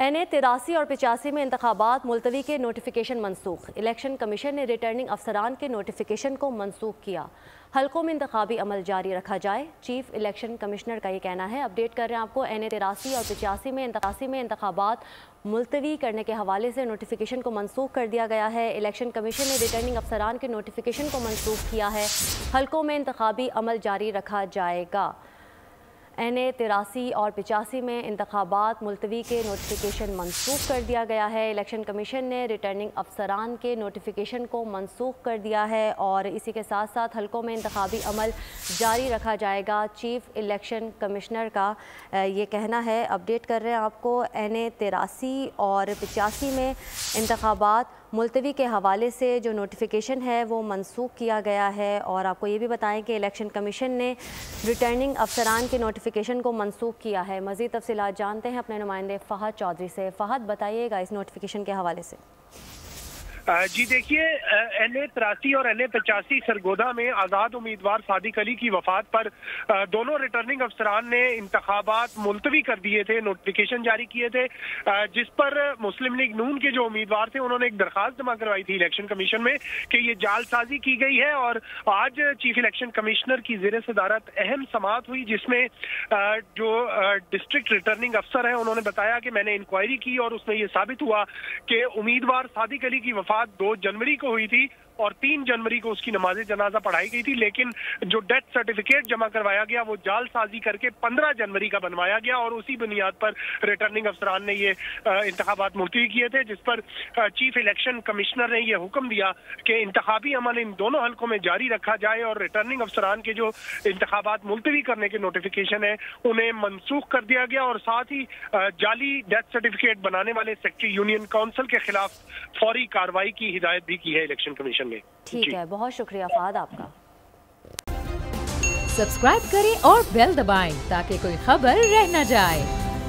NA 83 और 85 में इंतखाबात मुलतवी के नोटिफिकेशन मनसूख। इलेक्शन कमीशन ने रिटर्निंग अफसरान के नोटिफिकेशन को मनसूख किया। हलकों में इंतखाबी अमल जारी रखा जाए, चीफ इलेक्शन कमिश्नर का ये कहना है। अपडेट कर रहे हैं आपको। NA 83 और 85 में इंतखाबात मुलतवी करने के हवाले से नोटिफिकेशन को मनसूख कर दिया गया है। इलेक्शन कमीशन ने रिटर्निंग अफसरान के नोटिफिकेशन को मनसूख किया है। हलकों में इंतखाबी अमल जारी रखा जाएगा। NA 83 और 85 में इंतखाबात मुलतवी के नोटिफिकेशन मनसूख कर दिया गया है। इलेक्शन कमीशन ने रिटर्निंग अफसरान के नोटिफिकेशन को मनसूख कर दिया है और इसी के साथ साथ हलकों में इंतखाबी अमल जारी रखा जाएगा। चीफ इलेक्शन कमिश्नर का ये कहना है। अपडेट कर रहे हैं आपको। NA 83 और 85 में इंतखाबात मुलतवी के हवाले से जो नोटिफिकेशन है वो मनसूख किया गया है और आपको ये भी बताएं कि इलेक्शन कमीशन ने रिटर्निंग अफसरान के नोटिफिकेशन को मनसूख किया है। मज़ीद तफसीलात जानते हैं अपने नुमाइंदे फ़हद चौधरी से। फ़हद, बताइएगा इस नोटिफिकेशन के हवाले से। जी देखिए, NA 83 और NA 85 सरगोदा में आज़ाद उम्मीदवार सादिक अली की वफात पर दोनों रिटर्निंग अफसरान ने इंतखाबात मुलतवी कर दिए थे, नोटिफिकेशन जारी किए थे, जिस पर मुस्लिम लीग नून के जो उम्मीदवार थे उन्होंने एक दरखास्त जमा करवाई थी इलेक्शन कमीशन में कि ये जालसाजी की गई है। और आज चीफ इलेक्शन कमिश्नर की ज़ेर सदारत अहम समाअत हुई जिसमें जो डिस्ट्रिक्ट रिटर्निंग अफसर है उन्होंने बताया कि मैंने इंक्वायरी की और उसमें यह साबित हुआ कि उम्मीदवार सादिक अली की वफात 2 जनवरी को हुई थी और 3 जनवरी को उसकी नमाज जनाजा पढ़ाई गई थी, लेकिन जो डेथ सर्टिफिकेट जमा करवाया गया वो जालसाजी करके 15 जनवरी का बनवाया गया और उसी बुनियाद पर रिटर्निंग अफसरान ने ये इंतखाबात मुलतवी किए थे, जिस पर चीफ इलेक्शन कमिश्नर ने ये हुक्म दिया कि इंतखाबी अमल इन दोनों हलकों में जारी रखा जाए और रिटर्निंग अफसरान के जो इंतखाबात मुलतवी करने के नोटिफिकेशन है उन्हें मनसूख कर दिया गया और साथ ही जाली डेथ सर्टिफिकेट बनाने वाले सेक्रेटरी यूनियन काउंसिल के खिलाफ फौरी कार्रवाई की हिदायत भी की है इलेक्शन कमीशन। ठीक है, बहुत शुक्रिया फ़हद आपका। सब्सक्राइब करें और बेल दबाएं ताकि कोई खबर रह न जाए।